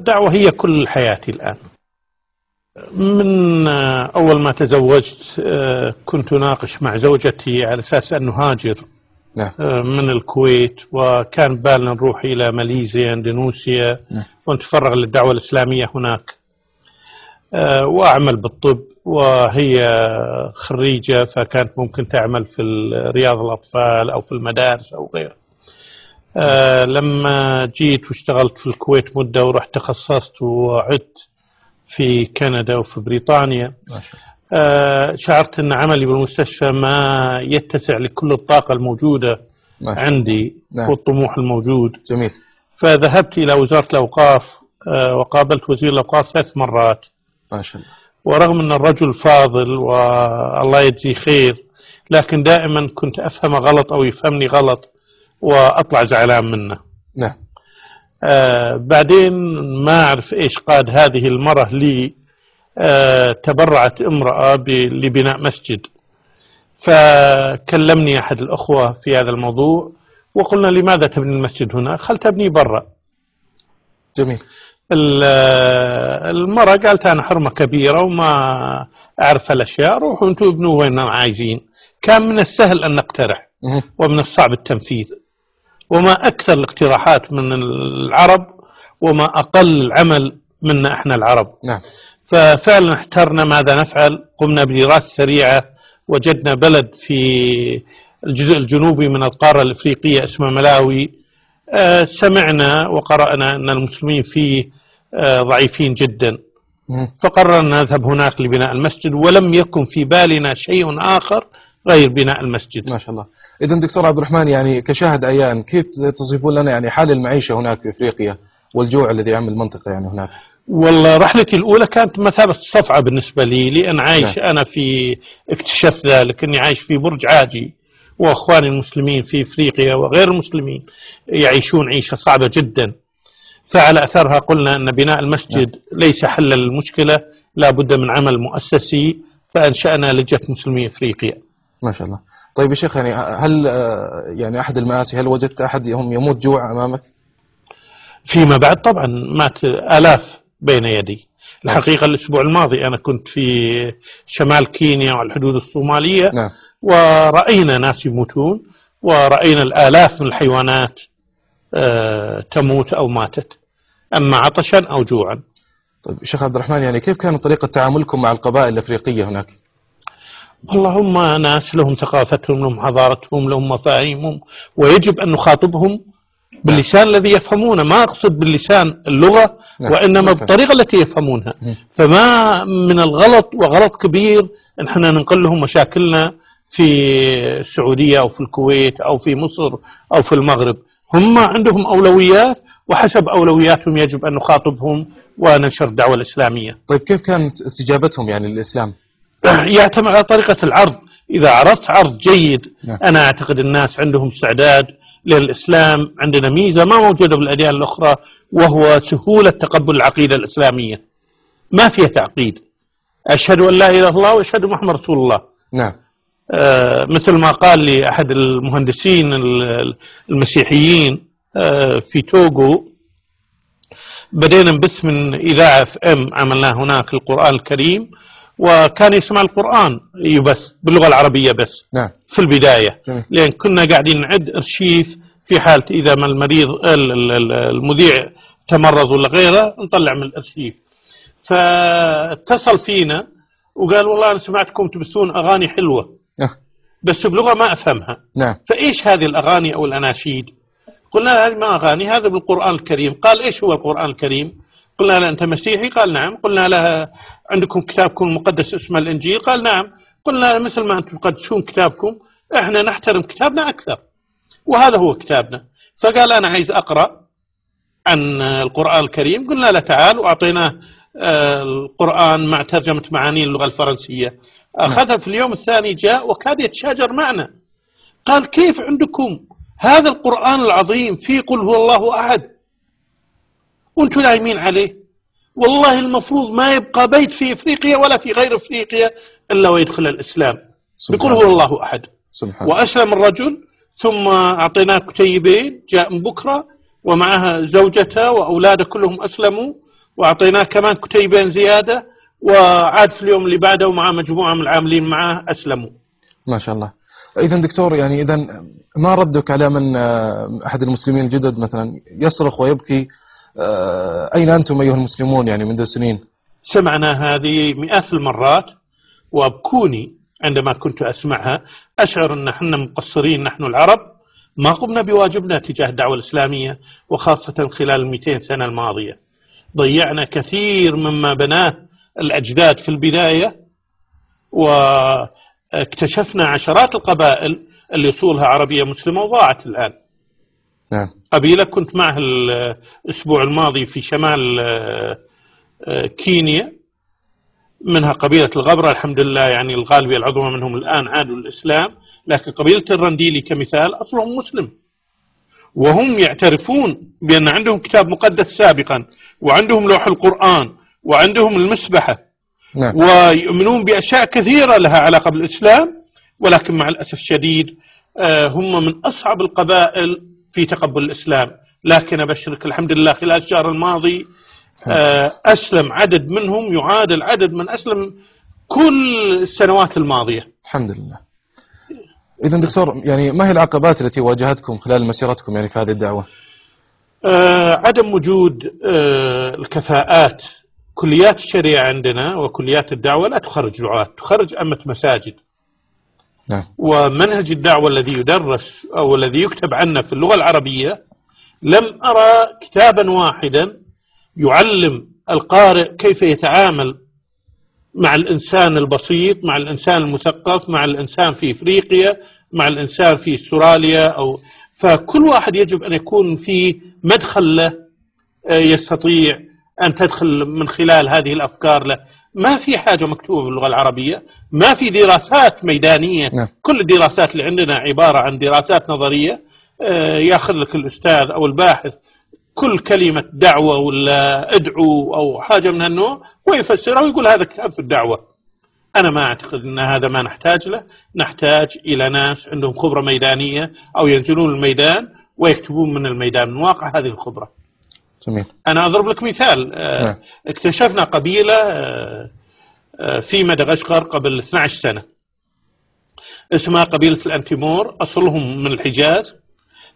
الدعوة هي كل حياتي الآن. من أول ما تزوجت كنت ناقش مع زوجتي على أساس أن نهاجر من الكويت، وكان بالنا نروح إلى ماليزيا اندونيسيا ونتفرغ للدعوة الإسلامية هناك، وأعمل بالطب وهي خريجة فكانت ممكن تعمل في رياض الأطفال أو في المدارس أو غيره. لما جيت واشتغلت في الكويت مدة ورحت تخصصت وعدت في كندا وفي بريطانيا، شعرت أن عملي بالمستشفى ما يتسع لكل الطاقة الموجودة عندي والطموح الموجود. جميل. فذهبت إلى وزارة الأوقاف وقابلت وزير الأوقاف 3 مرات. ما شاء الله. ورغم أن الرجل فاضل والله يجزيه خير، لكن دائما كنت أفهم غلط أو يفهمني غلط وأطلع زعلان منه. نعم. بعدين ما أعرف إيش قاد هذه المرة لي، تبرعت امرأة لبناء مسجد، فكلمني أحد الأخوة في هذا الموضوع وقلنا لماذا تبني المسجد هنا؟ خل تبني برا. جميل. المرة قالت أنا حرمة كبيرة وما أعرف الأشياء، روحوا أنتوا ابنوا وين عايزين. كان من السهل أن نقترح ومن الصعب التنفيذ، وما أكثر الاقتراحات من العرب وما أقل العمل منا إحنا العرب. نعم. ففعلا احترنا ماذا نفعل، قمنا بدراسة سريعة، وجدنا بلد في الجزء الجنوبي من القارة الإفريقية اسمه ملاوي. سمعنا وقرأنا أن المسلمين فيه ضعيفين جدا، فقررنا نذهب هناك لبناء المسجد، ولم يكن في بالنا شيء آخر غير بناء المسجد. ما شاء الله. إذن دكتور عبد الرحمن، يعني كشاهد عيان، كيف تصفون لنا يعني حال المعيشة هناك في إفريقيا والجوع الذي يعم المنطقة يعني هناك؟ والله رحلتي الأولى كانت مثابة صفعة بالنسبة لي، لأن عايش أنا في اكتشفت ذلك أني عايش في برج عاجي، وأخواني المسلمين في إفريقيا وغير المسلمين يعيشون عيشة صعبة جدا. فعلى أثرها قلنا أن بناء المسجد ليس حل للمشكلة، لا بد من عمل مؤسسي، فأنشأنا لجنة مسلمي إفريقيا. ما شاء الله. طيب يا شيخ، يعني هل يعني أحد المآسي، هل وجدت أحدهم يموت جوع أمامك؟ فيما بعد طبعا مات آلاف بين يدي. الحقيقة الأسبوع الماضي أنا كنت في شمال كينيا وعلى الحدود الصومالية. نعم. ورأينا ناس يموتون، ورأينا الآلاف من الحيوانات تموت أو ماتت، أما عطشا أو جوعا. طيب شيخ عبد الرحمن، يعني كيف كانت طريقة تعاملكم مع القبائل الأفريقية هناك؟ والله هم ناس لهم ثقافتهم، لهم حضارتهم، لهم مفاهيمهم، ويجب أن نخاطبهم باللسان الذي يفهمونه. ما أقصد باللسان اللغة، وإنما بالطريقة التي يفهمونها. فما من الغلط، وغلط كبير، أن احنا ننقل لهم مشاكلنا في السعودية أو في الكويت أو في مصر أو في المغرب. هم عندهم أولويات، وحسب أولوياتهم يجب أن نخاطبهم وننشر الدعوة الإسلامية. طيب كيف كانت استجابتهم يعني للإسلام؟ يعتمد على طريقة العرض. إذا عرضت عرض جيد، أنا أعتقد الناس عندهم استعداد للإسلام. عندنا ميزة ما موجودة بالأديان الأخرى، وهو سهولة تقبل العقيدة الإسلامية، ما فيها تعقيد. أشهد أن لا إله إلا الله وأشهد محمد رسول الله. نعم. مثل ما قال لي أحد المهندسين المسيحيين في توغو، بدينا نبث من إذاعة FM عملناه هناك القرآن الكريم، وكان يسمع القرآن يبث باللغة العربية بس. نعم. في البداية. لأن كنا قاعدين نعد أرشيف في حالة إذا ما المذيع تمرض ولا غيره نطلع من الأرشيف. فاتصل فينا وقال والله أنا سمعتكم تبثون أغاني حلوة بس بلغة ما أفهمها. نعم. فإيش هذه الأغاني أو الأناشيد؟ قلنا هذه ما أغاني، هذا بالقرآن الكريم. قال إيش هو القرآن الكريم؟ قلنا له أنت مسيحي؟ قال نعم. قلنا له عندكم كتابكم المقدس اسمه الإنجيل؟ قال نعم. قلنا مثل ما أنتم تقدسون كتابكم إحنا نحترم كتابنا أكثر، وهذا هو كتابنا. فقال أنا عايز أقرأ عن القرآن الكريم. قلنا له تعال، وأعطيناه القرآن مع ترجمة معاني اللغة الفرنسية. أخذها في اليوم الثاني جاء وكاد يتشاجر معنا. قال كيف عندكم هذا القرآن العظيم في قل هو الله أحد وأنتم نايمين عليه؟ والله المفروض ما يبقى بيت في إفريقيا ولا في غير إفريقيا إلا ويدخل الإسلام بقول هو الله أحد. وأسلم الرجل، ثم أعطيناه كتيبين، جاء من بكرة ومعها زوجته وأولاده كلهم أسلموا، وأعطيناه كمان كتيبين زيادة، وعاد في اليوم اللي بعده ومع مجموعة من العاملين معه أسلموا. ما شاء الله. إذا دكتور يعني إذا ما ردك على من أحد المسلمين الجدد مثلا يصرخ ويبكي أين أنتم أيها المسلمون يعني منذ سنين؟ سمعنا هذه مئات المرات، وأبكوني عندما كنت أسمعها، أشعر أن نحن مقصرين، نحن العرب ما قمنا بواجبنا تجاه الدعوة الإسلامية، وخاصة خلال 200 سنة الماضية ضيعنا كثير مما بناه الأجداد في البداية، واكتشفنا عشرات القبائل اللي أصولها عربية مسلمة وضاعت الآن. نعم. قبيلة كنت معها الأسبوع الماضي في شمال كينيا، منها قبيلة الغبرة، الحمد لله يعني الغالبية العظمى منهم الآن عادوا للإسلام، لكن قبيلة الرنديلي كمثال أصلهم مسلم، وهم يعترفون بأن عندهم كتاب مقدس سابقا، وعندهم لوح القرآن، وعندهم المسبحة. نعم. ويؤمنون بأشياء كثيرة لها علاقة بالإسلام، ولكن مع الأسف الشديد هم من أصعب القبائل في تقبل الإسلام. لكن أبشرك الحمد لله خلال الشهر الماضي أسلم عدد منهم يعادل عدد من أسلم كل السنوات الماضية. الحمد لله. إذا دكتور يعني ما هي العقبات التي واجهتكم خلال مسيرتكم يعني في هذه الدعوة؟ عدم وجود الكفاءات. كليات الشريعة عندنا وكليات الدعوة لا تخرج دعاة، تخرج أمة مساجد. نعم. ومنهج الدعوة الذي يدرس أو الذي يكتب عنه في اللغة العربية لم أرى كتابا واحدا يعلم القارئ كيف يتعامل مع الإنسان البسيط، مع الإنسان المثقف، مع الإنسان في إفريقيا، مع الإنسان في استراليا. فكل واحد يجب أن يكون في مدخل له يستطيع أن تدخل من خلال هذه الأفكار له. ما في حاجة مكتوبة باللغة العربية، ما في دراسات ميدانية. كل الدراسات اللي عندنا عبارة عن دراسات نظرية، يأخذ لك الأستاذ أو الباحث كل كلمة دعوة ولا ادعو أو حاجة من هالنوع ويفسرها ويقول هذا كتاب في الدعوة. أنا ما أعتقد أن هذا ما نحتاج له. نحتاج إلى ناس عندهم خبرة ميدانية أو ينزلون الميدان ويكتبون من الميدان من واقع هذه الخبرة. جميل. أنا أضرب لك مثال. اكتشفنا قبيلة في مدغشقر قبل 12 سنة اسمها قبيلة الأنتيمور، أصلهم من الحجاز،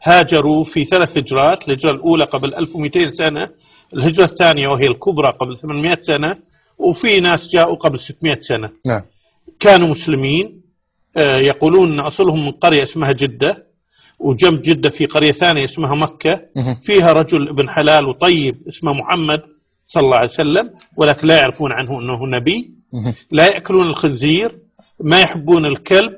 هاجروا في 3 هجرات. الهجرة الأولى قبل 1200 سنة، الهجرة الثانية وهي الكبرى قبل 800 سنة، وفي ناس جاءوا قبل 600 سنة. نعم. كانوا مسلمين. يقولون أن أصلهم من قرية اسمها جدة، وجنب جدة في قرية ثانية اسمها مكة، فيها رجل ابن حلال وطيب اسمه محمد صلى الله عليه وسلم، ولكن لا يعرفون عنه أنه نبي. لا يأكلون الخنزير، ما يحبون الكلب.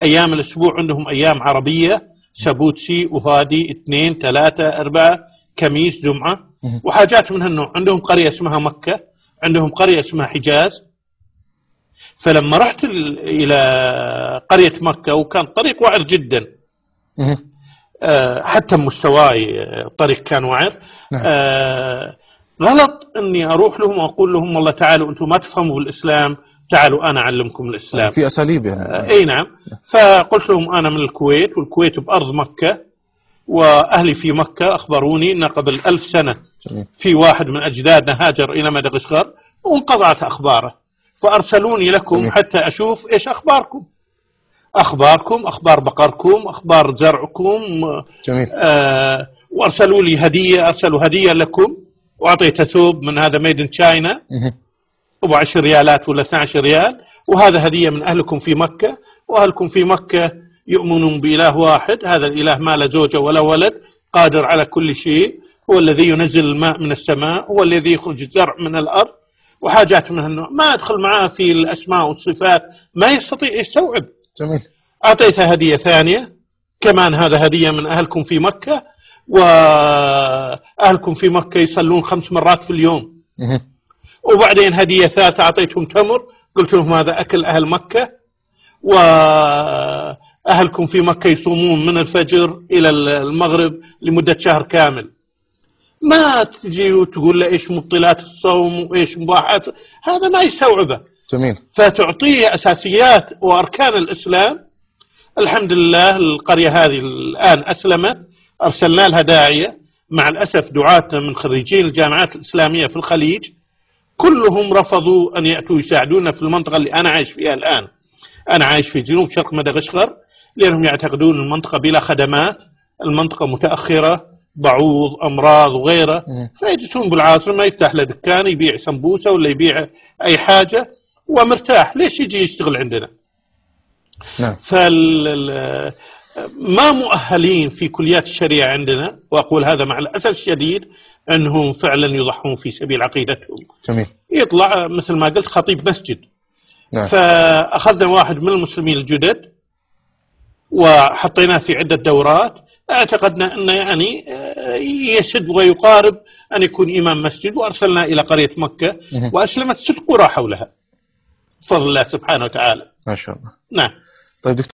أيام الأسبوع عندهم أيام عربية، سبوتسي وهادي 2 3 4 كميس جمعة وحاجات من هالنوع. عندهم قرية اسمها مكة، عندهم قرية اسمها حجاز. فلما رحت إلى قرية مكة وكان طريق وعر جدا، حتى مستواي الطريق كان وعر، غلط أني أروح لهم وأقول لهم والله تعالوا أنتم ما تفهموا بالإسلام، تعالوا أنا أعلمكم الإسلام. في أساليب يعني. أي نعم. فقلت لهم أنا من الكويت، والكويت بأرض مكة، وأهلي في مكة أخبروني أن قبل 1000 سنة في واحد من أجدادنا هاجر إلى مدغشقر وانقطعت أخباره، فأرسلوني لكم حتى أشوف إيش أخباركم، أخبار بقركم، أخبار زرعكم. جميل. وأرسلوا لي هدية، أرسلوا هدية لكم، وأعطيت ثوب من هذا ميد إن تشاينا أبو 10 ريالات ولا 12 ريال، وهذا هدية من أهلكم في مكة. وأهلكم في مكة يؤمنون بإله واحد، هذا الإله ما له زوجة ولا ولد، قادر على كل شيء، هو الذي ينزل الماء من السماء، هو الذي يخرج الزرع من الأرض، وحاجات من هالنوع. ما أدخل معاه في الأسماء والصفات، ما يستطيع يستوعب. جميل. أعطيته هدية ثانية كمان، هذا هدية من أهلكم في مكة، وأهلكم في مكة يصلون 5 مرات في اليوم. وبعدين هدية ثالثة أعطيتهم تمر، قلت لهم هذا أكل أهل مكة، وأهلكم في مكة يصومون من الفجر إلى المغرب لمدة شهر كامل. ما تجي وتقول له إيش مبطلات الصوم وإيش مباحات، هذا ما يستوعبه. جميل. فتعطيه أساسيات وأركان الإسلام. الحمد لله القرية هذه الآن أسلمت، أرسلنا لها داعية، مع الأسف دعاتنا من خريجي الجامعات الإسلامية في الخليج كلهم رفضوا أن يأتوا يساعدونا في المنطقة اللي أنا عايش فيها الآن. أنا عايش في جنوب شرق مدغشقر، لأنهم يعتقدون المنطقة بلا خدمات، المنطقة متأخرة، بعوض، أمراض وغيره، فيجلسون بالعاصمة ما يفتح له دكان يبيع سمبوسة ولا يبيع أي حاجة ومرتاح، ليش يجي يشتغل عندنا؟ نعم. ما مؤهلين في كليات الشريعة عندنا، وأقول هذا مع الأسف الشديد، أنهم فعلا يضحون في سبيل عقيدتهم. جميل. يطلع مثل ما قلت خطيب مسجد. نعم. فأخذنا واحد من المسلمين الجدد وحطيناه في عدة دورات، اعتقدنا أنه يعني يسد ويقارب أن يكون إمام مسجد، وأرسلنا إلى قرية مكة وأسلمت 6 قرى حولها بفضل الله سبحانه وتعالى. ما شاء الله. نعم. طيب دكتور